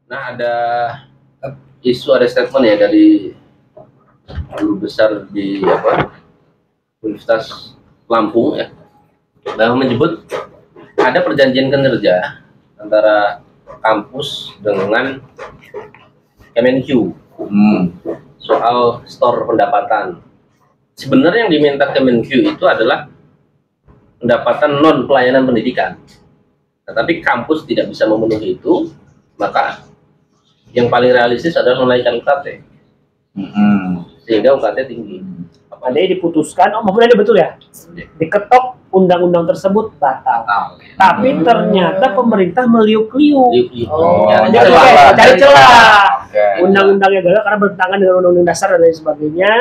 Nah, ada statement ya dari guru besar di Universitas Lampung ya, bahwa menyebut ada perjanjian kinerja antara kampus dengan Kemenq soal store pendapatan. Sebenarnya yang diminta Kemenq itu adalah pendapatan non pelayanan pendidikan. Nah, tapi kampus tidak bisa memenuhi itu, maka yang paling realistis adalah menaikkan UKT. Sehingga UKT tinggi. Andai diputuskan, maksudnya ini betul ya, diketok undang-undang tersebut batal. Tapi ternyata pemerintah meliuk-liuk. Cari celah. Undang-undangnya gagal karena bertentangan dengan undang-undang dasar dan lain sebagainya.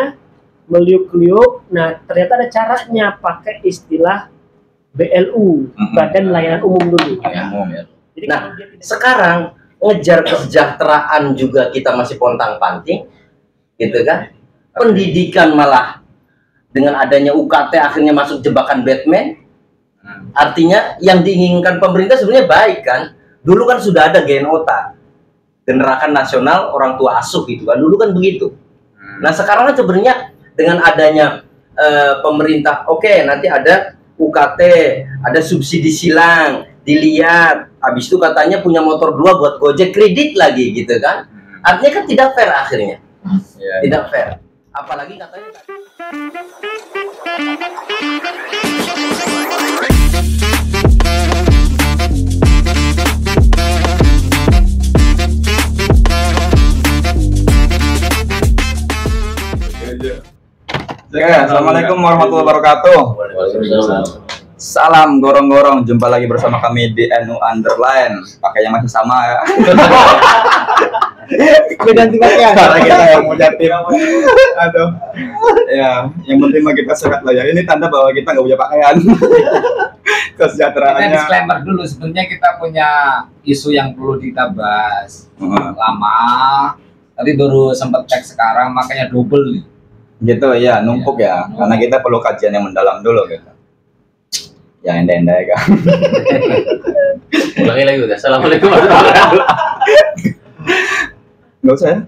Meliuk-liuk. Nah, ternyata ada caranya, pakai istilah BLU, Badan Layanan Umum dulu. Jadi nah, sekarang ngejar kesejahteraan juga kita masih pontang-panting, gitu kan? Pendidikan malah dengan adanya UKT akhirnya masuk jebakan Batman. Artinya yang diinginkan pemerintah sebenarnya baik kan? Dulu kan sudah ada GNOTA, Gerakan Nasional Orang Tua Asuh gitu kan? Dulu kan begitu. Nah sekarang kan sebenarnya dengan adanya pemerintah, oke, nanti ada UKT, ada subsidi silang, dilihat, habis itu katanya punya motor 2 buat Gojek, kredit lagi gitu kan? Artinya kan tidak fair akhirnya, tidak fair. Apalagi katanya ya, assalamualaikum warahmatullahi wabarakatuh. Salam gorong-gorong, jumpa lagi bersama kami di NU Underline. Pakainya masih sama ya. Ganti pakaian. Karena kita yang punya tim. Aduh. Ya, yang penting mah kita sehat lah ya. Ini tanda bahwa kita nggak punya pakaian. Kesejahteraannya. Kita disclaimer dulu, sebenarnya kita punya isu yang perlu kita bahas lama. Tapi baru sempat cek sekarang, makanya double nih. Gitu ya, numpuk ya. Karena kita perlu kajian yang mendalam dulu gitu. Ya enda-enda ya kan. Ulangi lagi udah. Assalamualaikum warahmatullahi wabarakatuh. Nggak usah ya?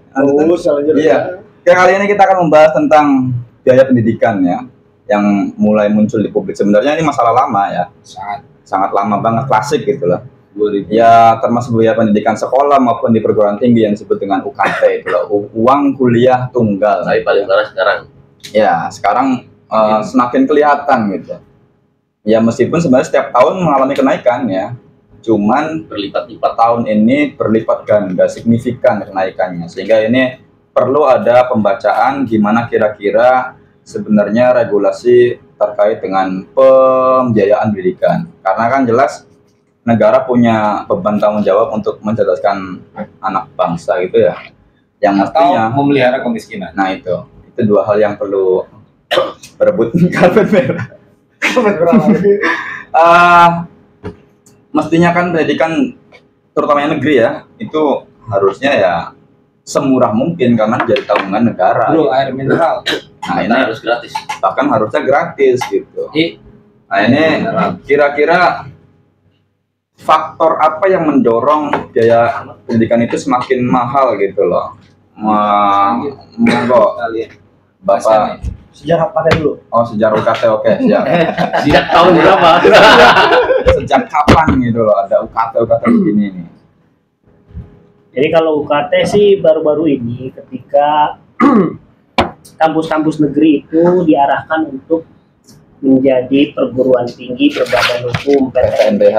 Iya. Kali ini kita akan membahas tentang biaya pendidikan ya, yang mulai muncul di publik. Sebenarnya ini masalah lama ya, sangat lama banget, klasik gitu lah. Ya termasuk biaya pendidikan sekolah maupun di perguruan tinggi yang disebut dengan UKT itu loh, uang kuliah tunggal. Tapi paling parah sekarang. Ya sekarang semakin kelihatan gitu. Ya meskipun sebenarnya setiap tahun mengalami kenaikan ya, cuman berlipat-lipat tahun ini berlipat ganda signifikan kenaikannya, sehingga ini perlu ada pembacaan gimana kira-kira sebenarnya regulasi terkait dengan pembiayaan pendidikan, karena kan jelas negara punya beban tanggung jawab untuk mencerdaskan anak bangsa gitu ya, yang mestinya memelihara kemiskinan. Nah itu dua hal yang perlu berebut karpet merah. Mestinya kan pendidikan terutama yang negeri ya itu harusnya ya semurah mungkin karena jadi tanggungan negara. Bro, air mineral. Nah ini harus gratis. Bahkan harusnya gratis gitu. Nah ini kira-kira faktor apa yang mendorong biaya pendidikan itu semakin mahal gitu loh? Monggo Bapak. Sejarah UKT dulu. Oh sejarah UKT, oke siap. Sejak tahun berapa? Sejak kapan gitu loh ada UKT begini nih? Jadi kalau UKT sih baru-baru ini ketika kampus-kampus negeri itu diarahkan untuk menjadi perguruan tinggi berbadan hukum PTNBH.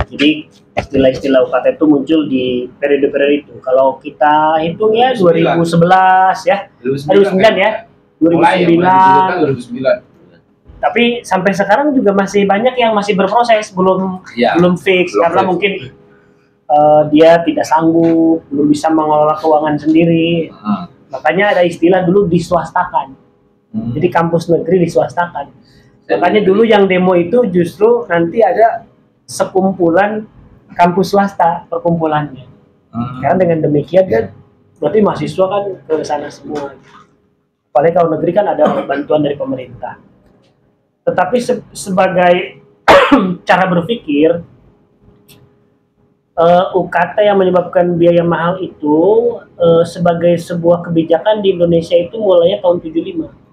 Jadi istilah-istilah UKT itu muncul di periode-periode itu. Kalau kita hitung ya 2011 ya, 2009 ya, 2009. Tapi sampai sekarang juga masih banyak yang masih berproses, belum fix karena mungkin dia tidak sanggup, belum bisa mengelola keuangan sendiri. Makanya ada istilah dulu diswastakan. Jadi kampus negeri diswastakan. Makanya dulu yang demo itu justru nanti ada sekumpulan kampus swasta perkumpulannya. Karena dengan demikian kan berarti mahasiswa kan ke sana semua. Apalagi kalau negeri kan ada bantuan dari pemerintah. Tetapi sebagai cara berpikir, UKT yang menyebabkan biaya mahal itu sebagai sebuah kebijakan di Indonesia itu mulainya tahun 75.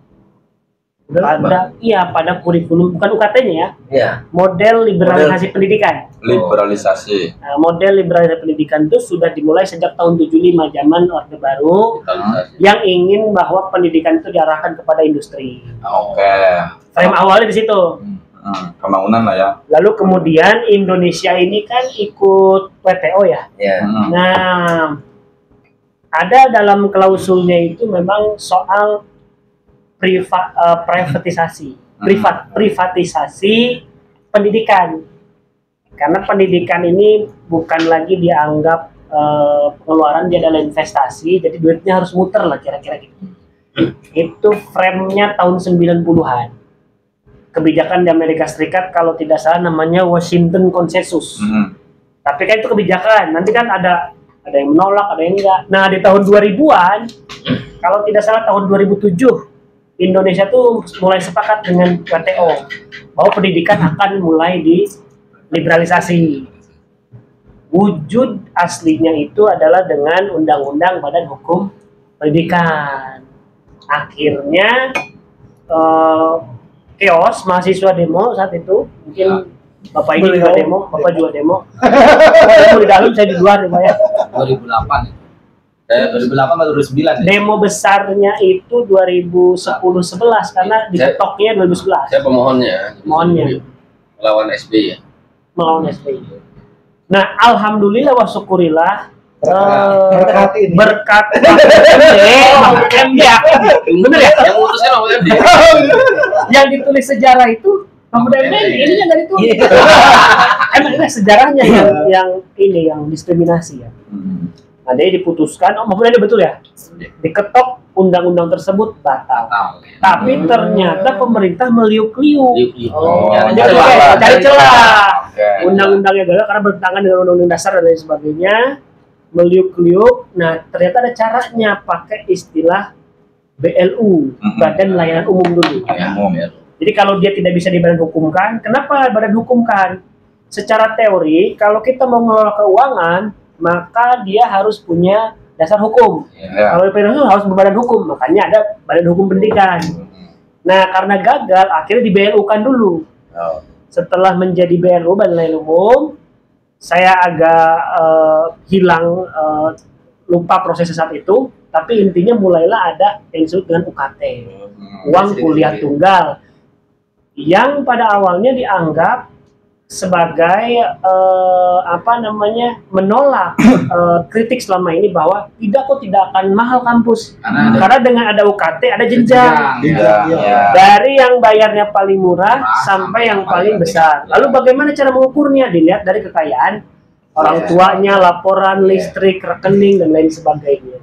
Pada kurikulum, bukan UKT-nya ya. Iya. Model liberalisasi pendidikan. Liberalisasi. Nah, model liberalisasi pendidikan itu sudah dimulai sejak tahun 75 zaman Orde Baru yang ingin bahwa pendidikan itu diarahkan kepada industri. Oke. Frame awalnya di situ. Pembangunan lah ya. Lalu kemudian Indonesia ini kan ikut WTO ya. Iya. Nah, ada dalam klausulnya itu memang soal privatisasi pendidikan, karena pendidikan ini bukan lagi dianggap pengeluaran, dia adalah investasi, jadi duitnya harus muter lah kira-kira gitu. Itu frame-nya tahun 90-an. Kebijakan di Amerika Serikat kalau tidak salah namanya Washington Consensus. Tapi kan itu kebijakan, nanti kan ada yang menolak, ada yang enggak. Nah, di tahun 2000-an, kalau tidak salah tahun 2007 Indonesia tuh mulai sepakat dengan WTO bahwa pendidikan akan mulai diliberalisasi. Wujud aslinya itu adalah dengan Undang-Undang Badan Hukum Pendidikan. Akhirnya chaos, mahasiswa demo saat itu, mungkin Bapak ini juga demo, Bapak juga demo. Demo di dalam, saya di luar ya. 2008 2008 atau 2009 ya? Demo besarnya itu 2010-11 karena ditoknya 2011. Saya pemohonnya. Mohonnya. Melawan SBY ya. Melawan SBY. Nah, alhamdulillah wa syukurillah berkat MD ya. Bener ya? Yang mutusnya Mahfud MD. Yang ditulis sejarah itu Mahfud MD, ini yang nggak ditulis. Emang ini sejarahnya yang diskriminasi ya. Nah, dia diputuskan, Mahfud MD betul ya? Diketok undang-undang tersebut batal. Tapi ternyata pemerintah meliuk-liuk. Cari celah. Undang-undangnya gagal karena bertentangan dengan undang-undang dasar dan lain sebagainya. Meliuk-liuk. Nah, ternyata ada caranya, pakai istilah BLU, Badan Layanan Umum dulu. Jadi kalau dia tidak bisa dibadan hukumkan, kenapa badan hukumkan? Secara teori, kalau kita mau mengelola keuangan, maka dia harus punya dasar hukum. Kalau itu harus berbadan hukum, makanya ada Badan Hukum Pendidikan. Nah, karena gagal, akhirnya di BLU-kan dulu. Setelah menjadi BLU, Badan Layanan Umum, saya agak lupa prosesnya saat itu, tapi intinya mulailah ada yang disebut dengan UKT, uang kuliah tunggal, yang pada awalnya dianggap sebagai menolak kritik selama ini bahwa tidak akan mahal kampus karena dengan ada UKT ada jenjang dari yang bayarnya paling murah sampai yang paling besar. Lalu bagaimana cara mengukurnya? Dilihat dari kekayaan orang tuanya, laporan listrik, rekening dan lain sebagainya.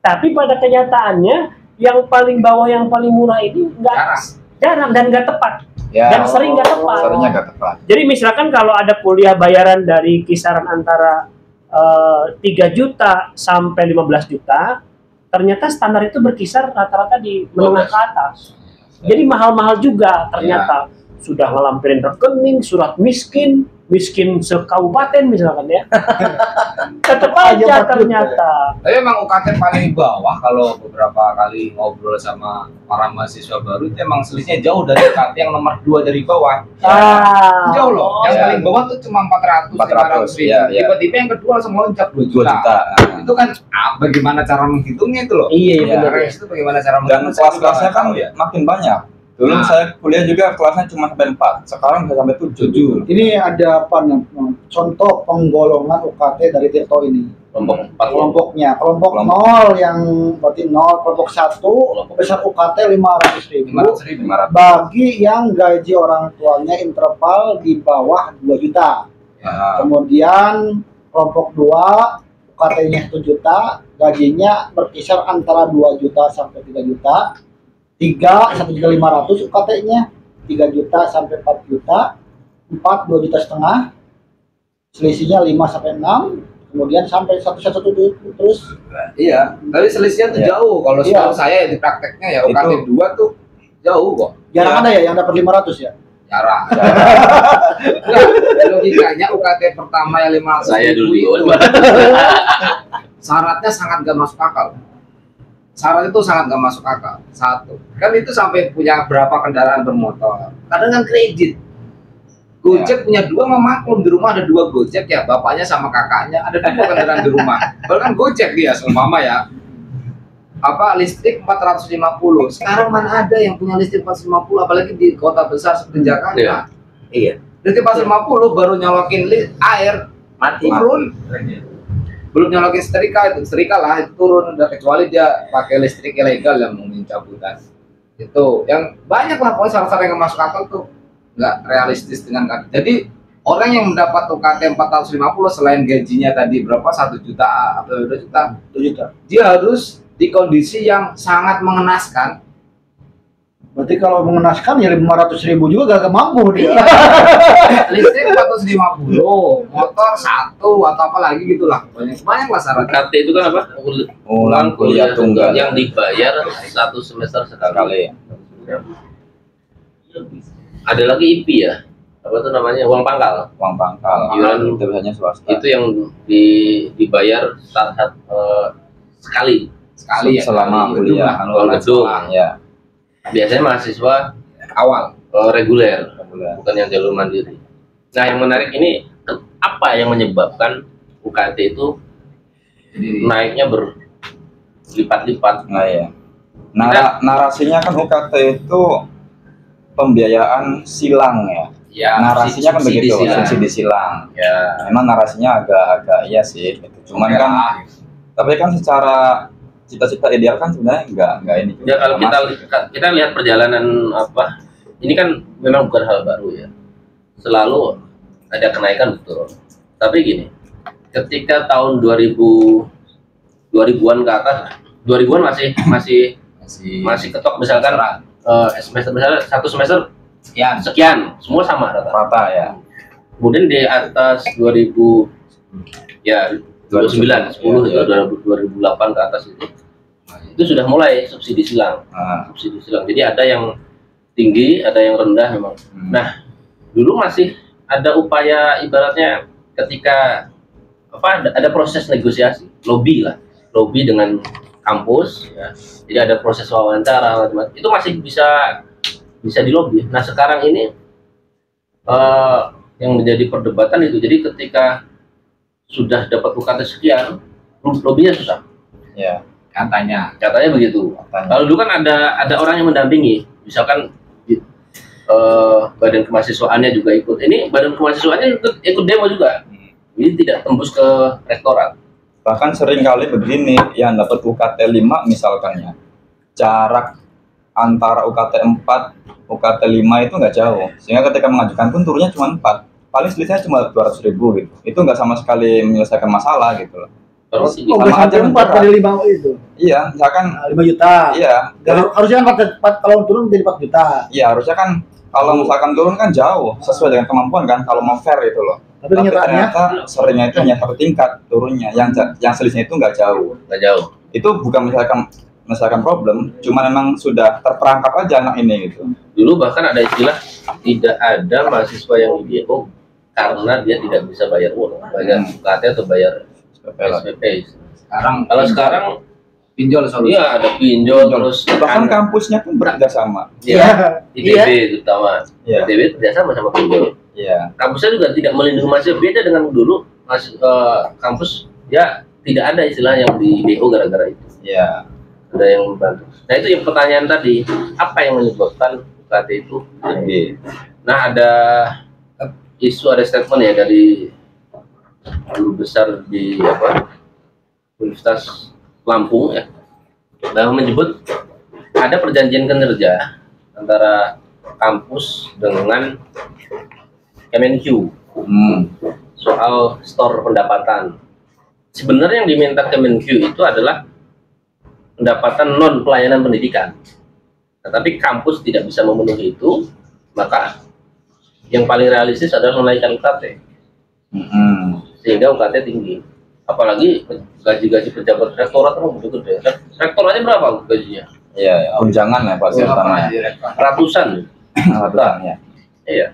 Tapi pada kenyataannya yang paling bawah, yang paling murah ini jarang dan nggak tepat. Dan sering nggak tepat. Jadi misalkan kalau ada kuliah bayaran dari kisaran antara 3 juta sampai 15 juta, ternyata standar itu berkisar rata-rata di menengah ke atas. Jadi mahal-mahal juga ternyata. Sudah ngelampirin rekening, surat miskin sekabupaten misalkan ya. Tetap aja ternyata. Tapi emang UKT paling bawah, kalau beberapa kali ngobrol sama para mahasiswa baru, itu emang selisihnya jauh dari UKT yang nomor 2 dari bawah. Jauh loh. Yang paling bawah tuh cuma 400 ribu. Tiba-tiba yang kedua langsung loncat 2 juta. Itu kan bagaimana cara menghitungnya itu loh. Iya benar. Itu bagaimana cara menghitungnya. Dan kelas-kelasnya kan makin banyak. Dulu saya kuliah juga kelasnya cuma sampai 4, sekarang bisa sampai 7. Ini ada apa nih? Contoh penggolongan UKT dari Tirto ini. Kelompoknya, kelompok 0 yang berarti 0, kelompok 1 besar UKT 500.000 bagi yang gaji orang tuanya interval di bawah 2 juta. Kemudian kelompok 2 UKT-nya 1 juta, gajinya berkisar antara 2 juta sampai 3 juta. 1.500.000 UKT-nya, 3 juta sampai 4 juta, 4 2,5 juta, selisihnya 5 sampai 6, kemudian sampai 1 terus. Iya, tapi selisihnya tuh jauh. Kalau setahu saya di prakteknya ya UKT 2 tuh jauh kok. Jarang ada ya yang dapat 500 ya? Jarang. Logikanya UKT pertama yang 500 Saya dulu di syaratnya sangat gak masuk akal. Syarat itu sangat gak masuk akal. Satu, kan itu sampai punya berapa kendaraan bermotor. Kadang kan kredit. Gojek punya dua, maklum di rumah ada dua Gojek ya, bapaknya sama kakaknya ada dua kendaraan di rumah. Bahkan Gojek dia sama mama ya. Apa listrik 450. Sekarang mana ada yang punya listrik 450 apalagi di kota besar seperti Jakarta. Iya. Listrik 450 baru nyolokin air Mati. turun. Belum nyolokin setrika lah itu turun, udah kecuali dia pakai listrik ilegal yang mungkin cabutan. Itu yang banyak lah pokoknya salah-salah yang masuk akal tuh nggak realistis dengan kan. Jadi orang yang mendapat UKT 450 selain gajinya tadi berapa 1 juta atau 2 juta, 2 juta. dia harus di kondisi yang sangat mengenaskan. Berarti kalau mengenaskan ya 500.000 juga gak mampu dia. Listrik 450, motor 1 atau apa lagi gitulah. Banyak lah syaratnya. UKT itu kan apa? Ulang kuliah tunggal yang dibayar 1 semester sekali. Ada lagi IP ya? Apa tuh namanya? Uang pangkal. uang pangkal. Iuran Itu biasanya swasta. itu yang dibayar sekali Sekali ya. Selama Gedung kuliah. lah, kalau uang nggak gedung. salah. Ya. Biasanya mahasiswa Awal. reguler, Reguler. bukan yang jalur mandiri. Nah, yang menarik ini apa yang menyebabkan UKT itu Jadi naiknya berlipat-lipat? Nah ya. Narasinya kan UKT itu pembiayaan silang ya. ya Narasinya kan subsidi begitu, silang. subsidi silang. Ya, Memang narasinya agak iya sih. Gitu. Cuman kan, tapi kan secara cita-cita ideal kan sebenarnya enggak ini. ya kalau Masih. kita lihat perjalanan apa, ini kan memang bukan hal baru ya. Selalu ada kenaikan betul. Tapi gini, ketika tahun 2000-an ke atas, 2000-an masih ketok misalkan semester misalnya satu semester sekian, semua sama rata. Rata ya. Kemudian di atas 2000 ya 2009, 10 ya. 2008 ke atas itu sudah mulai subsidi silang. Subsidi silang. Jadi ada yang tinggi, ada yang rendah memang. Nah, dulu masih ada upaya ibaratnya ketika ada proses negosiasi, lobby dengan kampus ya. Jadi ada proses wawancara macam-macam. Itu masih bisa dilobi. Nah, sekarang ini yang menjadi perdebatan itu. Jadi ketika sudah dapat UKT sekian, lobbynya susah. Ya. Katanya Begitu. Kalau dulu kan ada orang yang mendampingi, misalkan badan kemahasiswaannya juga ikut. Ini badan kemahasiswaannya ikut demo juga. Ini tidak tembus ke rektorat. Bahkan sering kali begini, yang dapat UKT 5 misalkan ya, jarak antara UKT 4, UKT 5 itu nggak jauh. Sehingga ketika mengajukan pun turunnya cuma 4. Paling selisihnya cuma 200.000 gitu. Itu nggak sama sekali menyelesaikan masalah gitu loh. Terus sama aja 4 kali 5 itu. Iya, misalkan 5 juta. iya. Harusnya kan 4 kalau turun jadi 4 juta. Iya, harusnya kan kalau misalkan turun kan jauh sesuai dengan kemampuan kan kalau mau fair itu loh. Tapi kenyataannya ternyata seringnya itu hanya satu tingkat turunnya, yang selisihnya itu nggak jauh. Itu bukan misalkan problem, cuma memang sudah terperangkap aja anak ini gitu. dulu bahkan ada istilah tidak ada mahasiswa yang IDO karena dia tidak bisa bayar uang, bayar UKT atau bayar SPP. Sekarang pinjol solusi. iya ada pinjol terus Bahkan kampusnya pun bekerjasama. Iya, ITB terutama. Iya. ITB kerjasama sama pinjol. Iya. Kampusnya juga tidak melindungi mahasiswa, beda dengan dulu kampus ya tidak ada istilah yang di DO gara-gara itu. Iya. Ada yang membantu. Nah itu yang pertanyaan tadi, apa yang menyebabkan UKT itu tinggi? Nah ada isu, ada statement ya dari guru besar di Universitas Lampung ya, bahwa menyebut ada perjanjian kinerja antara kampus dengan Kemenq soal store pendapatan. Sebenarnya yang diminta Kemenq itu adalah pendapatan non pelayanan pendidikan. Nah, tapi kampus tidak bisa memenuhi itu, maka yang paling realistis adalah menaikkan UKT. Sehingga UKT tinggi. Apalagi gaji-gaji pejabat rektorat kan begitu gede. Rektor aja berapa gajinya? Iya, tunjangan ya pasti utamanya. Ratusan. Ratusan ya. Iya.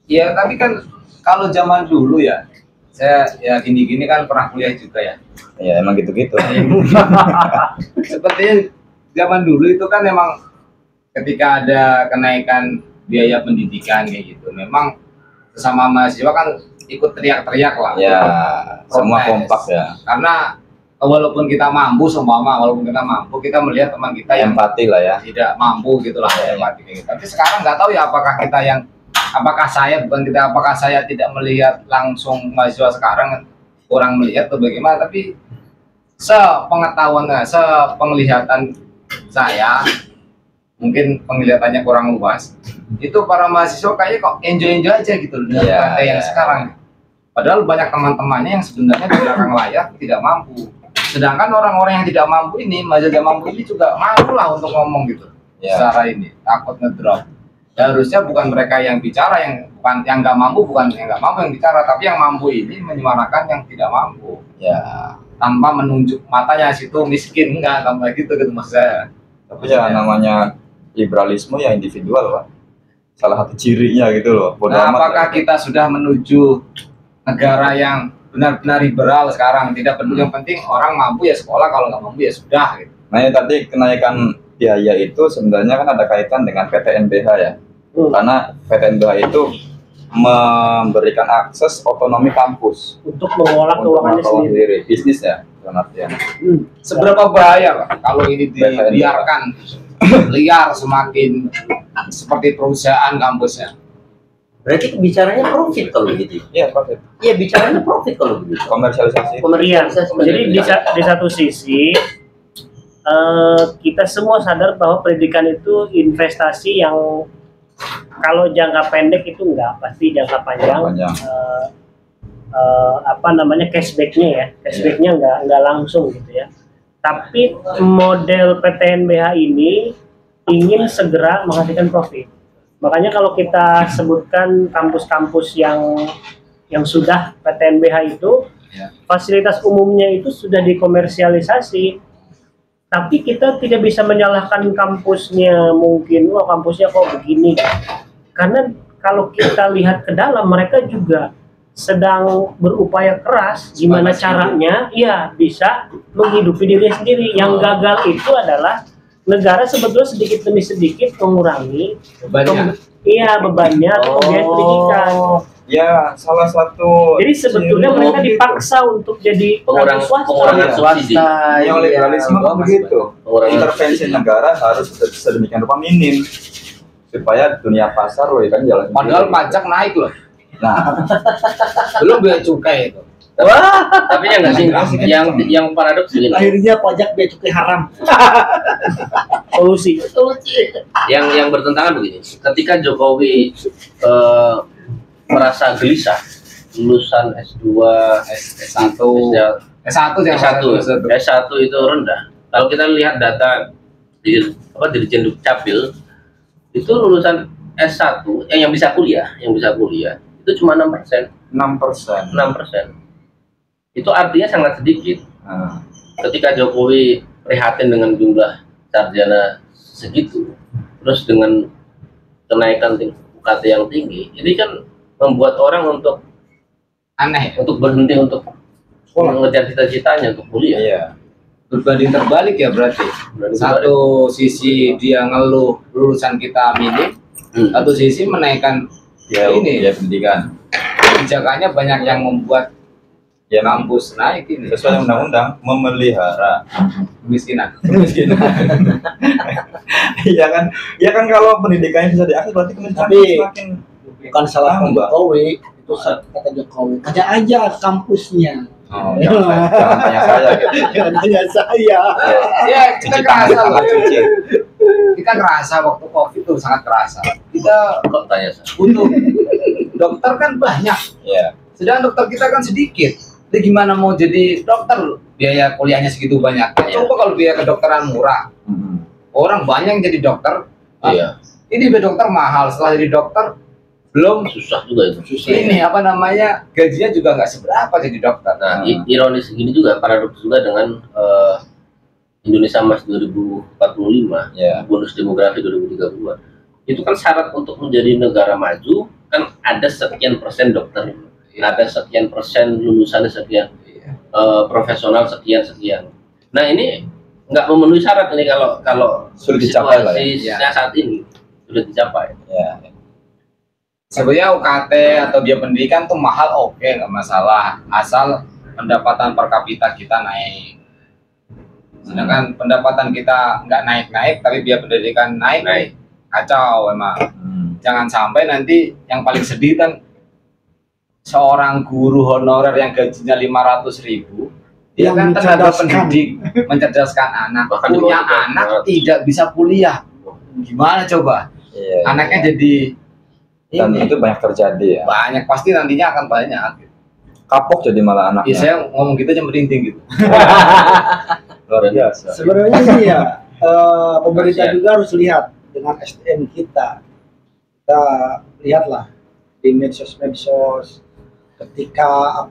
Iya, tapi kan kalau zaman dulu ya, saya ya gini-gini kan pernah kuliah juga ya. Ya emang gitu-gitu. Sepertinya zaman dulu itu kan memang ketika ada kenaikan biaya pendidikan kayak gitu, memang sesama mahasiswa kan ikut teriak-teriak lah. Ya, semua protes. kompak ya. Karena walaupun kita mampu, walaupun kita mampu, kita melihat teman kita yang Empati lah ya. tidak mampu gitulah ya. Tapi sekarang nggak tahu ya apakah saya tidak melihat langsung mahasiswa sekarang kurang melihat atau bagaimana, tapi sepenglihatan saya, mungkin penglihatannya kurang luas, itu para mahasiswa kayaknya kok enjoy aja gitu loh dengan UKT yang sekarang. Padahal banyak teman-temannya yang sebenarnya di belakang layar tidak mampu. Sedangkan orang-orang yang tidak mampu ini, mahasiswa tidak mampu ini juga malu lah untuk ngomong gitu. Secara ini takut ngedrop. Ya, harusnya bukan mereka yang bicara, yang nggak mampu, bukan yang nggak mampu yang bicara, tapi yang mampu ini menyuarakan yang tidak mampu. Ya, tanpa menunjuk matanya situ miskin, enggak tanpa gitu maksud saya. Tapi ya namanya liberalisme ya individual, Pak. Salah satu cirinya gitu loh. Nah, apakah kita sudah menuju negara yang benar-benar liberal sekarang? Tidak peduli, yang penting orang mampu ya sekolah, kalau nggak mampu ya sudah gitu. Nah, ya tadi kenaikan biaya itu sebenarnya kan ada kaitan dengan PTNBH ya. Karena PTNBH itu memberikan akses otonomi kampus untuk mengelola keuangannya sendiri. Bisnis ya, artian. Seberapa bahaya Pak kalau ini dibiarkan liar semakin seperti perusahaan kampusnya? Berarti bicaranya profit kalau begitu. Iya, profit. Iya, bicaranya profit kalau begitu. Komersialisasi. Jadi di satu sisi kita semua sadar bahwa pendidikan itu investasi yang kalau jangka pendek itu enggak, pasti jangka panjang. Cashbacknya ya, cashbacknya enggak langsung gitu ya. Tapi model PTNBH ini ingin segera menghasilkan profit. Makanya kalau kita sebutkan kampus-kampus yang sudah PTNBH itu, fasilitas umumnya itu sudah dikomersialisasi. Tapi kita tidak bisa menyalahkan kampusnya, mungkin kampusnya kok begini, karena kalau kita lihat ke dalam, mereka juga sedang berupaya keras gimana caranya ya bisa menghidupi dirinya sendiri. Yang gagal itu adalah negara sebetulnya sedikit demi sedikit mengurangi bebannya atau biaya pendidikan. Ya, salah satu. Jadi sebetulnya mereka dipaksa untuk jadi pengurangan swasta. Yang liberalisme kan begitu. Intervensi negara harus sedemikian rupa minim supaya dunia pasar kan jalan. Padahal pajak naik loh. Nah, belum biaya cukai itu. Wah, tapi yang nggak sih, yang paradoks begini. Akhirnya pajak bea cukai haram. Solusi. Yang bertentangan begini. Ketika Jokowi merasa gelisah, lulusan S2, S1 itu rendah. Kalau kita lihat data Dirjen Dukcapil, itu lulusan S1 yang bisa kuliah itu cuma 6%. 6%. Itu artinya sangat sedikit. Ketika Jokowi prihatin dengan jumlah sarjana segitu, terus dengan kenaikan UKT yang tinggi, ini kan membuat orang untuk aneh, untuk berhenti untuk mengejar cita-citanya untuk kuliah. Iya. Berbanding terbalik ya berarti. Satu sisi dia ngeluh lulusan kita minim, satu sisi menaikkan ini pendidikan. Kebijakannya banyak yang membuat kampus naik ini. Sesuai undang-undang memelihara kemiskinan. Iya kan kalau pendidikannya bisa diakses berarti kemiskinan semakin. Bukan salah Jokowi, itu kata Jokowi. Tanya aja kampusnya. Jangan tanya saya gitu. Jangan tanya saya. Ya, kita kerasa loh. Kita kerasa waktu COVID itu sangat kerasa. Kita kok tanya saya? Butuh dokter kan banyak. Iya. Sedangkan dokter kita kan sedikit. Jadi gimana mau jadi dokter? Biaya kuliahnya segitu banyak. Coba kalau biaya kedokteran murah. Orang banyak yang jadi dokter. Iya. Ini biaya dokter mahal. Setelah jadi dokter belum susah juga itu. Ini gajinya juga nggak seberapa jadi dokter. Nah, ironis segini juga, paradoks juga dengan Indonesia Emas 2045, bonus demografi 2030. Itu kan syarat untuk menjadi negara maju kan ada sekian persen dokter, ada sekian persen lulusannya sekian, profesional sekian. Nah ini nggak memenuhi syarat ini kalau sudah dicapai lah ya. Saat ini sudah dicapai. Ya. Sebenarnya UKT atau biaya pendidikan tuh mahal, oke, nggak masalah, asal pendapatan per kapita kita naik. Sedangkan pendapatan kita nggak naik-naik, tapi biaya pendidikan naik. Kacau emang. Jangan sampai nanti yang paling sedih kan seorang guru honorer yang gajinya 500.000, dia kan tenaga pendidik, mencerdaskan anak, punya anak tidak bisa kuliah. Gimana coba? Anaknya jadi dan itu banyak terjadi ya. Banyak, pasti nantinya akan banyak. Kapok jadi malah anaknya. Iya, saya ngomong gitu aja merinding gitu. Luar biasa. Sebenarnya ini ya, pemerintah juga harus lihat dengan SDM kita. Kita lihatlah di medsos ketika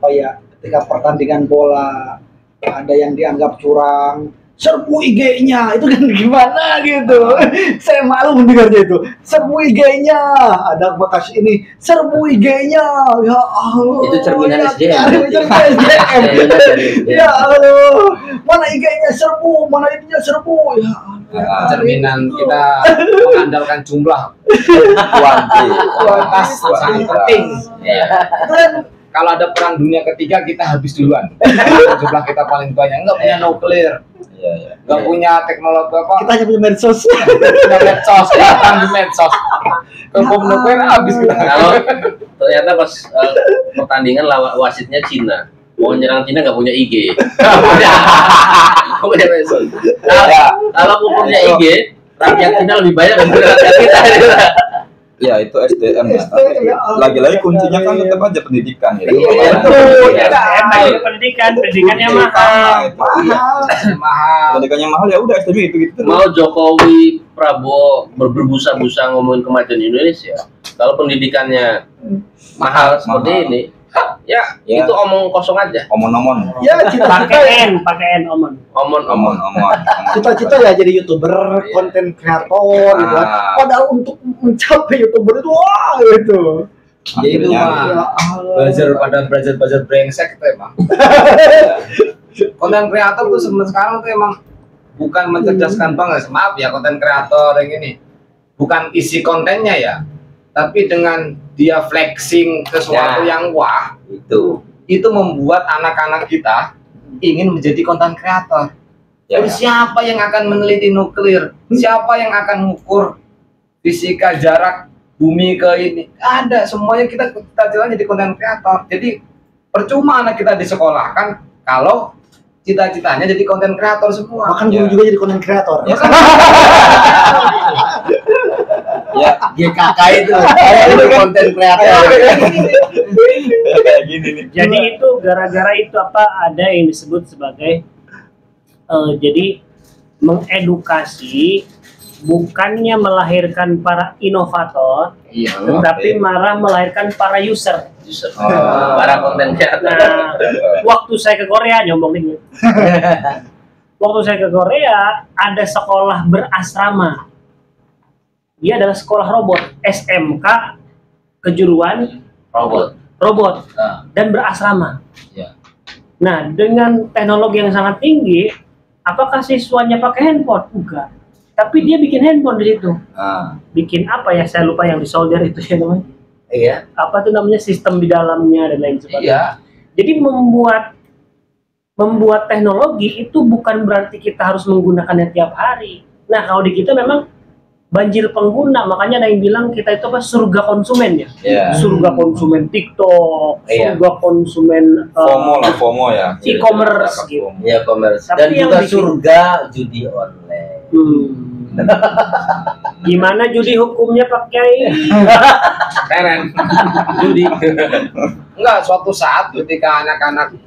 ketika pertandingan bola ada yang dianggap curang, serbu IG-nya, itu kan gimana gitu. Saya malu mendengarnya itu. Serbu IG-nya, ada bekas ini, serbu IG-nya. Ya Allah. Itu cerminan SDM. Ya Allah. Mana IG-nya serbu, mana ininya serbu. Ya Allah. Cerminan kita mengandalkan jumlah kuantitas sangat penting. Kalau ada perang dunia ketiga kita habis duluan. Jumlah kita paling banyak, nggak punya nuklir. Nggak punya teknologi apa? Kita hanya punya medsos. Punya medsos, perang di medsos. Kalau nuklir habis kita. Kalau ternyata pas pertandingan wasitnya Cina, mau nyerang Cina nggak punya IG. Punya medsos. Kalau punya IG, rakyat Cina lebih banyak daripada rakyat kita. Ya itu SDM ya. Lagi-lagi kuncinya kan tetap aja pendidikan ya. Pendidikannya mahal. Pendidikannya mahal ya udah SDM itu. Mau Jokowi, Prabowo berbusa-busa ngomongin kemajuan Indonesia, kalau pendidikannya mahal seperti ini, ya itu omong kosong aja. Omon-omon. Ya pakai N omon. Cita-cita ya jadi YouTuber, konten kreator gitu kan. Padahal untuk mencapai YouTuber itu wah gitu. Ya itu mah belajar brengsek itu emang. Konten kreator tuh sekarang tuh emang bukan mencerdaskan banget. Maaf ya, konten kreator yang ini bukan isi kontennya ya, tapi dengan dia flexing sesuatu yang wah, itu membuat anak-anak kita ingin menjadi konten kreator. Jadi siapa yang akan meneliti nuklir? Siapa yang akan mengukur fisika jarak bumi ke ini? Ada, semuanya kita jalan jadi konten kreator. Jadi percuma anak kita disekolahkan kalau cita-citanya jadi konten kreator semua. Bahkan guru juga jadi konten kreator. Ya, GKK itu konten kreator. Kayak gini nih. Jadi itu gara-gara itu ada yang disebut sebagai jadi mengedukasi, bukannya melahirkan para inovator, tetapi malah melahirkan para user. Para konten kreator. Nah, waktu saya ke Korea nyombong dingin. Waktu saya ke Korea ada sekolah berasrama. Dia adalah sekolah robot, SMK kejuruan robot dan berasrama. Nah, dengan teknologi yang sangat tinggi, apakah siswanya pakai handphone? Enggak. Tapi dia bikin handphone di situ. Bikin apa ya? Saya lupa yang di solder itu ya namanya. Iya. Apa tuh namanya, sistem di dalamnya dan lain sebagainya. Jadi membuat teknologi itu bukan berarti kita harus menggunakannya tiap hari. Nah, kalau di kita memang banjir pengguna, makanya ada yang bilang kita itu surga konsumen ya. Surga konsumen TikTok, surga konsumen FOMO ya. E-commerce gitu. Iya, commerce. Dan Tapi juga yang surga judi online. Gimana judi hukumnya Pak Kiai? Keren. Judi. Enggak, suatu saat ketika anak-anak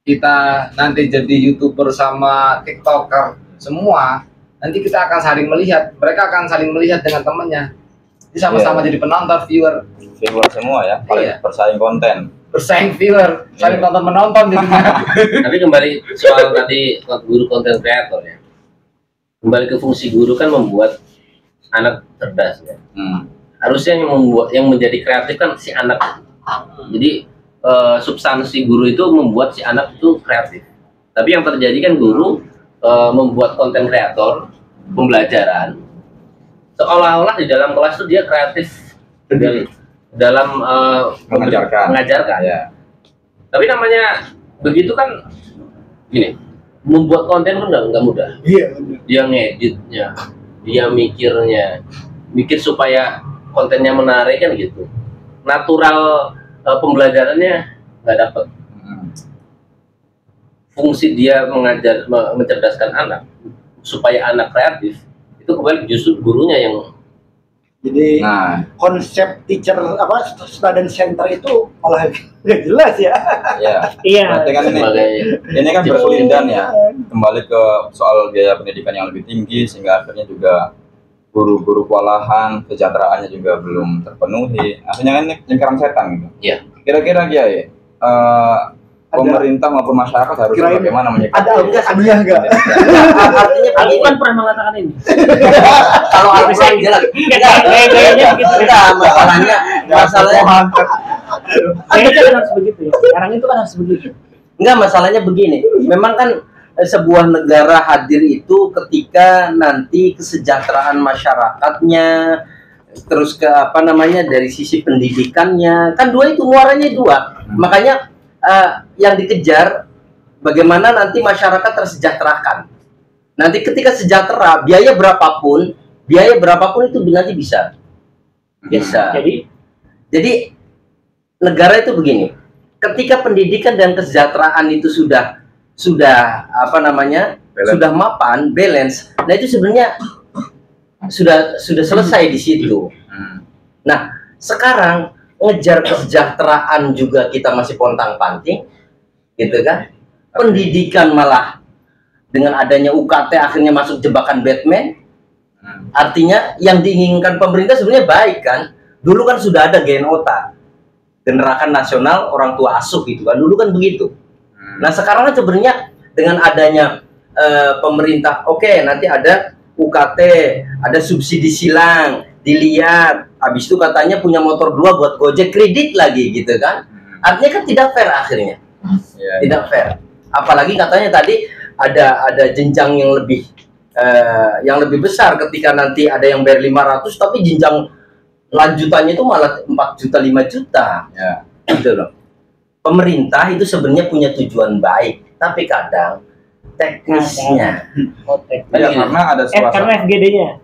kita nanti jadi YouTuber sama TikToker semua, nanti kita akan saling melihat, mereka akan saling melihat dengan temannya. Jadi sama-sama jadi penonton, viewer semua ya, bersaing konten. Bersaing viewer, saling tonton menonton jadinya. Tapi kembali soal tadi guru konten kreator ya. Kembali ke fungsi guru kan membuat anak cerdas ya. Harusnya yang menjadi kreatif kan si anak. Jadi substansi guru itu membuat si anak itu kreatif. Tapi yang terjadi kan guru membuat konten kreator pembelajaran seolah-olah di dalam kelas itu dia kreatif dalam mengajarkan. Ya. Tapi namanya begitu kan gini, membuat konten kan nggak mudah. Iya. Dia ngeditnya, dia mikir supaya kontennya menarik kan gitu. Natural pembelajarannya nggak dapet. Fungsi dia mencerdaskan anak supaya anak kreatif itu kembali justru gurunya yang. Jadi konsep teacher student center itu malah nggak jelas ya. Iya. Berarti kan ini kan berkelindan ya. Kembali ke soal biaya pendidikan yang lebih tinggi sehingga akhirnya juga guru-guru kewalahan, kesejahteraannya juga belum terpenuhi. Akhirnya kan ini lingkaran setan gitu. Iya. Kira-kira Kiai, pemerintah maupun masyarakat harus bagaimana menyikapi? Ada aplikasinya enggak? Artinya Aku kan pernah mengatakan ini. kalau aku saya jelas. Kayaknya begitu. Masalahnya Kayaknya kan harus begitu ya. Sekarang itu kan harus begitu. Enggak, masalahnya begini. Memang kan sebuah negara hadir itu ketika nanti kesejahteraan masyarakatnya, terus ke dari sisi pendidikannya, kan dua itu muaranya dua. Makanya yang dikejar bagaimana nanti masyarakat tersejahterakan. Nanti ketika sejahtera, biaya berapapun itu nanti bisa. Jadi negara itu begini. Ketika pendidikan dan kesejahteraan itu sudah sudah mapan, balance. Nah, itu sebenarnya sudah selesai di situ. Nah, sekarang ngejar kesejahteraan juga kita masih pontang-panting, gitu kan? Pendidikan malah dengan adanya UKT akhirnya masuk jebakan Batman. Artinya yang diinginkan pemerintah sebenarnya baik kan? Dulu kan sudah ada GNOTA, Gerakan Nasional Orang Tua Asuh gitu kan? Dulu kan begitu. Nah, sekarang kan sebenarnya dengan adanya pemerintah, nanti ada UKT, ada subsidi silang, dilihat, habis itu katanya punya motor 2 buat Gojek, kredit lagi gitu kan. Artinya kan tidak fair akhirnya. Tidak fair. Apalagi katanya tadi ada jenjang yang lebih besar ketika nanti ada yang bayar 500 tapi jenjang lanjutannya itu malah 4 juta 5 juta. Gitu loh. Pemerintah itu sebenarnya punya tujuan baik, tapi kadang teknisnya. Karena ada karena FGD-nya.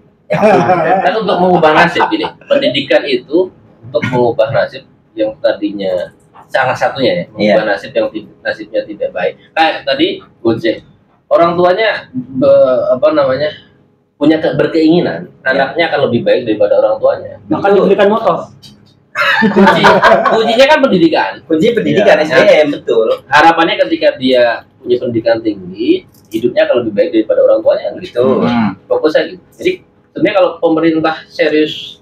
Kan untuk mengubah nasib ini, pendidikan itu untuk mengubah nasib yang tadinya salah satunya ya, mengubah nasib yang nasibnya tidak baik. Kayak tadi Gojek, orang tuanya punya berkeinginan anaknya akan lebih baik daripada orang tuanya. Maka dibelikan motor. Kuncinya kan pendidikan. Kunci pendidikan SDM, betul. Harapannya ketika dia punya pendidikan tinggi, hidupnya akan lebih baik daripada orang tuanya gitu. Fokusnya gitu. Jadi sebenarnya kalau pemerintah serius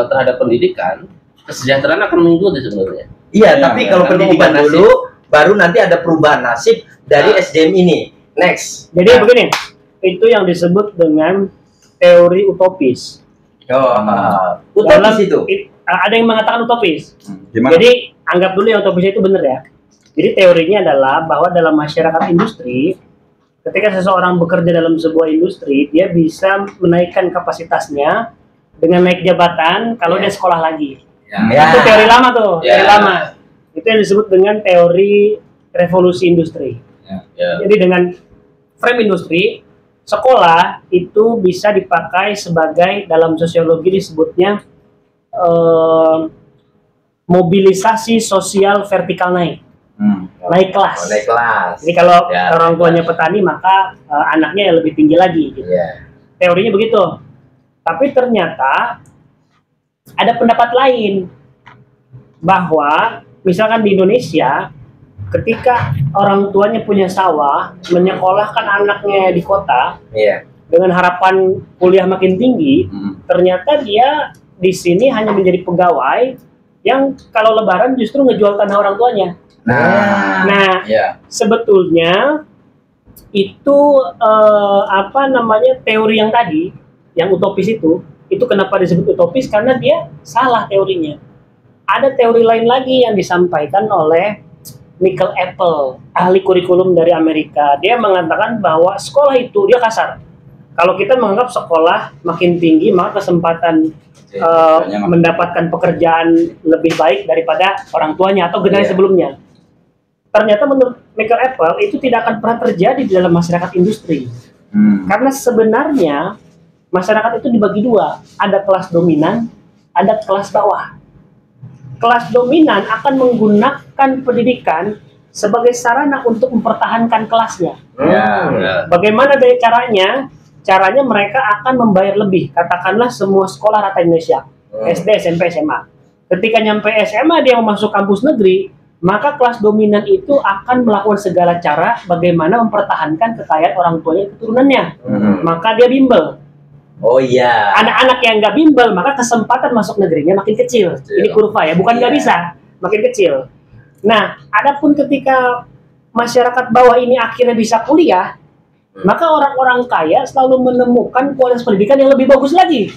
terhadap pendidikan, kesejahteraan akan mengikuti sebenarnya. Iya, tapi kalau pendidikan dulu, baru nanti ada perubahan nasib dari SDM ini. Next. Jadi begini, itu yang disebut dengan teori utopis. Utopis itu. Ada yang mengatakan utopis. Gimana? Jadi anggap dulu yang utopis itu benar ya. Jadi teorinya adalah bahwa dalam masyarakat industri, ketika seseorang bekerja dalam sebuah industri, dia bisa menaikkan kapasitasnya dengan naik jabatan kalau dia sekolah lagi. Itu teori lama tuh, teori lama. Itu yang disebut dengan teori revolusi industri. Jadi dengan frame industri, sekolah itu bisa dipakai sebagai, dalam sosiologi disebutnya mobilisasi sosial vertikal naik. Naik kelas. Naik kelas. Jadi kalau orang tuanya petani, maka anaknya yang lebih tinggi lagi. Gitu. Teorinya begitu. Tapi ternyata ada pendapat lain bahwa misalkan di Indonesia, ketika orang tuanya punya sawah, menyekolahkan anaknya di kota, dengan harapan kuliah makin tinggi, ternyata dia di sini hanya menjadi pegawai yang kalau lebaran justru ngejual tanah orang tuanya. Sebetulnya itu teori yang tadi yang utopis itu kenapa disebut utopis? Karena dia salah teorinya. Ada teori lain lagi yang disampaikan oleh Michael Apple, ahli kurikulum dari Amerika. Dia mengatakan bahwa sekolah itu, dia kasar. Kalau kita menganggap sekolah makin tinggi, maka kesempatan mendapatkan pekerjaan lebih baik daripada orang tuanya atau generasi sebelumnya. Ternyata menurut Michael Apple itu tidak akan pernah terjadi di dalam masyarakat industri. Karena sebenarnya masyarakat itu dibagi dua, ada kelas dominan, ada kelas bawah. Kelas dominan akan menggunakan pendidikan sebagai sarana untuk mempertahankan kelasnya. Bagaimana dari caranya? Caranya mereka akan membayar lebih. Katakanlah semua sekolah rata Indonesia, SD, SMP, SMA. Ketika nyampe SMA dia mau masuk kampus negeri, maka kelas dominan itu akan melakukan segala cara bagaimana mempertahankan kekayaan orang tuanya keturunannya. Maka dia bimbel. Oh iya. Anak-anak yang nggak bimbel, maka kesempatan masuk negerinya makin kecil. Ini kurva ya, bukan nggak bisa, makin kecil. Nah, adapun ketika masyarakat bawah ini akhirnya bisa kuliah, maka orang-orang kaya selalu menemukan kualitas pendidikan yang lebih bagus lagi.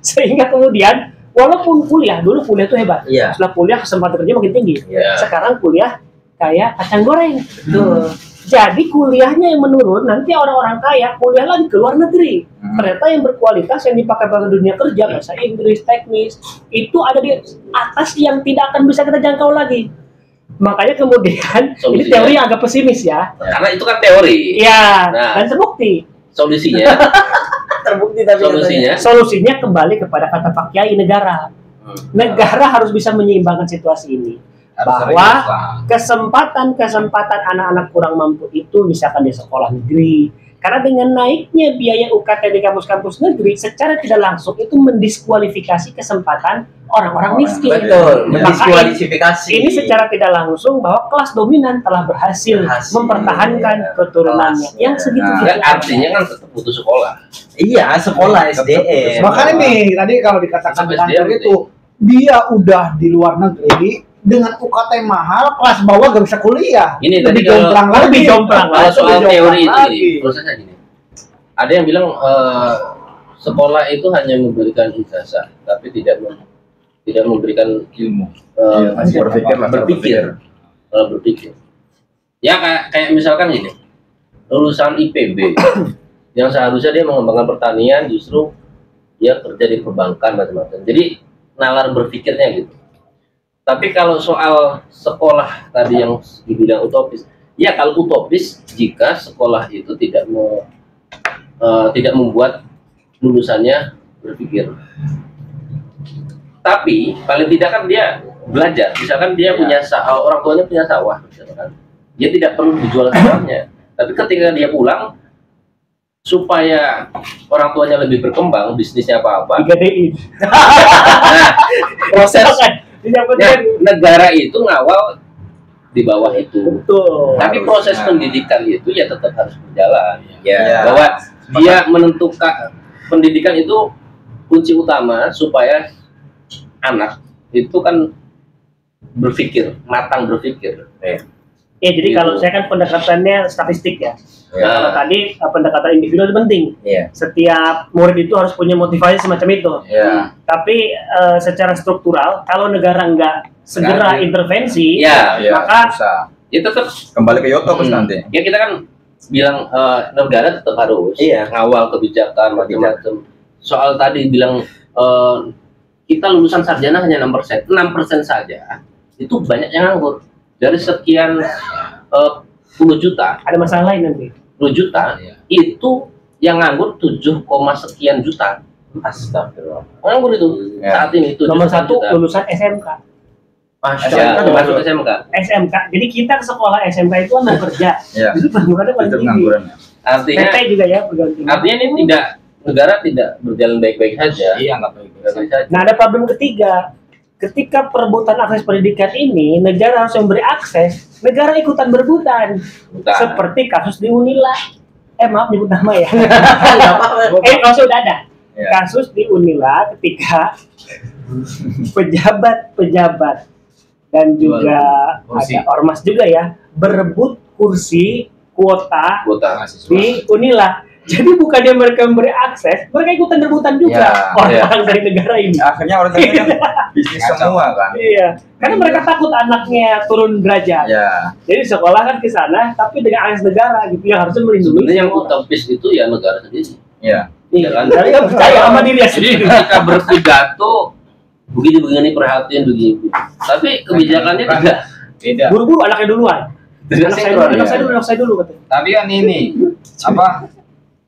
Sehingga kemudian walaupun dulu kuliah itu hebat. Setelah kuliah kesempatan kerja makin tinggi. Sekarang kuliah kayak kacang goreng. Jadi kuliahnya yang menurun, nanti orang-orang kaya kuliah lagi ke luar negeri. Ternyata yang berkualitas yang dipakai pada dunia kerja, bahasa Inggris, teknis, itu ada di atas yang tidak akan bisa kita jangkau lagi. Makanya kemudian ini teori agak pesimis ya. Karena itu kan teori. Iya, dan terbukti. Solusinya terbukti tapi solusinya kembali kepada kata Pak Kiai, negara. Negara harus bisa menyeimbangkan situasi ini. Bahwa kesempatan anak-anak kurang mampu itu misalkan di sekolah negeri, karena dengan naiknya biaya UKT di kampus-kampus negeri secara tidak langsung itu mendiskualifikasi kesempatan orang-orang miskin. Betul, mendiskualifikasi. Ini secara tidak langsung bahwa kelas dominan telah berhasil mempertahankan keturunannya yang segitu. Artinya kan tetap butuh sekolah. Iya, sekolah SDM. Makanya nih tadi kalau dikatakan kantor itu dia udah di luar negeri dengan UKT mahal, kelas bawah gak bisa kuliah. Ini lebih jomplang lagi. Kalau soal teori itu gini, prosesnya gini. Ada yang bilang sekolah itu hanya memberikan ijazah, tapi tidak memberikan ilmu. Berpikir. Ya kayak misalkan gini, lulusan IPB yang seharusnya dia mengembangkan pertanian, justru dia kerja di perbankan macam-macam. Jadi nalar berpikirnya gitu. Tapi kalau soal sekolah tadi yang dibilang utopis, ya kalau utopis jika sekolah itu tidak membuat lulusannya berpikir. Tapi paling tidak kan dia belajar. Misalkan dia punya orang tuanya punya sawah, misalkan. Dia tidak perlu dijual sawahnya. Tapi ketika dia pulang, supaya orang tuanya lebih berkembang, bisnisnya apa-apa. Digadein. Nah, proses negara itu ngawal di bawah itu. Betul. Tapi proses pendidikan itu ya tetap harus berjalan. Ya. Bahwa dia menentukan pendidikan itu kunci utama supaya anak itu kan matang berpikir. Ya, jadi kalau saya kan pendekatannya statistik ya. Kalau tadi pendekatan individu itu penting. Setiap murid itu harus punya motivasi semacam itu. Tapi secara struktural, kalau negara nggak segera intervensi, maka ya tetap kembali ke Yotobus nanti. Ya kita kan bilang negara tetap harus ngawal kebijakan macam-macam. Soal tadi bilang kita lulusan sarjana hanya 6%, 6% saja itu banyak yang nganggur. Dari sekian 10 juta, ada masalah lain nanti. 10 juta itu yang nganggur 7, sekian juta. Astagfirullah. Nganggur itu saat ini 7 nomor 1 juta. lulusan SMK. Masuk SMK. SMK. Jadi kita ke sekolah SMK itu kan mau kerja. Itu penganggurannya paling tinggi. Artinya PT juga ya. Artinya ini negara tidak berjalan baik-baik saja. Iya, nggak baik-baik saja. Nah, ada problem ketiga. Ketika perebutan akses pendidikan ini, negara harus memberi akses, negara ikutan berebutan. Seperti kasus di Unila. Maaf nyebut nama ya. Kasusnya udah ada. Kasus di Unila ketika pejabat-pejabat dan juga ada ormas juga ya berebut kursi kuota di Unila. Jadi bukannya mereka memberi akses, mereka ikutan rebutan juga orang-orang dari negara ini. Akhirnya orang kan bisnis semua kan. Iya, karena mereka takut anaknya turun derajat. Jadi sekolah kan ke sana, tapi dengan akses negara gitu yang harusnya melindungi. Sebenarnya yang utopis itu ya negara sendiri. Iya kan? Tapi kan percaya sama diri sendiri. Kita berpidato begini perhatian begini. Tapi kebijakannya tidak beda. Buru-buru anaknya duluan. Anak saya dulu katanya. Tapi kan ini apa?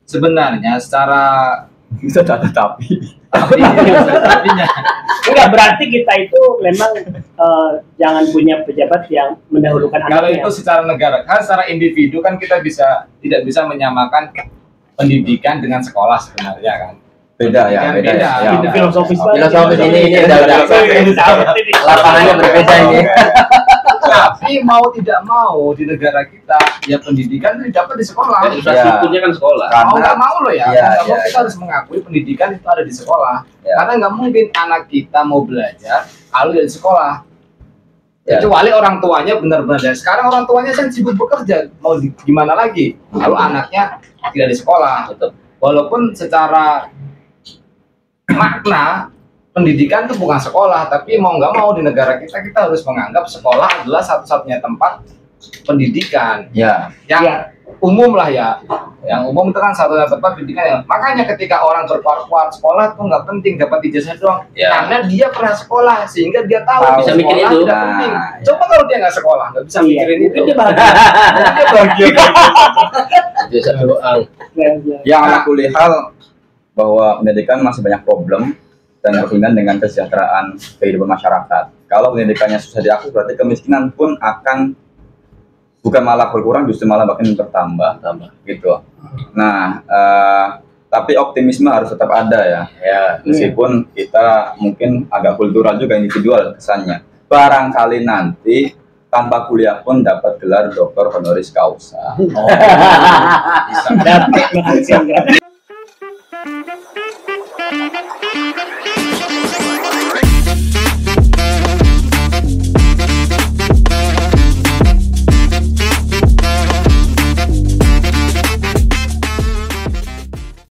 Sebenarnya secara bisa tapi enggak berarti kita itu memang jangan punya pejabat yang mendahulukan anaknya. Kalau itu secara negara, kan secara individu kan kita tidak bisa menyamakan pendidikan dengan sekolah sebenarnya kan. Beda ya. Filosofis ini udah lapangannya berbeda ini. Tapi mau tidak mau di negara kita ya pendidikan itu didapat di sekolah. Ya, infrastrukturnya kan sekolah. Mau nggak mau loh ya. Mau kita harus mengakui pendidikan itu ada di sekolah. Karena nggak mungkin anak kita mau belajar kalau dari sekolah. Kecuali orang tuanya benar-benar dari sekarang orang tuanya kan sibuk bekerja, mau gimana lagi? Kalau anaknya tidak di sekolah. Walaupun secara makna pendidikan itu bukan sekolah, tapi mau nggak mau di negara kita harus menganggap sekolah adalah satu-satunya tempat pendidikan. Yang umum lah ya. Yang umum itu kan satu-satunya tempat pendidikan. Makanya ketika orang berkuar-kuar sekolah tuh nggak penting dapat ijazah doang, karena dia pernah sekolah sehingga dia tahu bisa mikir itu. Tidak penting. Coba kalau dia nggak sekolah nggak bisa mikirin itu. Dia bahagia. Yang anak kuliah bahwa pendidikan masih banyak problem dan berhubungan dengan kesejahteraan kehidupan masyarakat. Kalau pendidikannya susah diakses, berarti kemiskinan pun akan bukan malah berkurang, justru malah makin bertambah, gitu. Nah, tapi optimisme harus tetap ada ya. Meskipun kita mungkin agak kultural juga, individual kesannya. Barangkali nanti tanpa kuliah pun dapat gelar doktor honoris causa. Dapat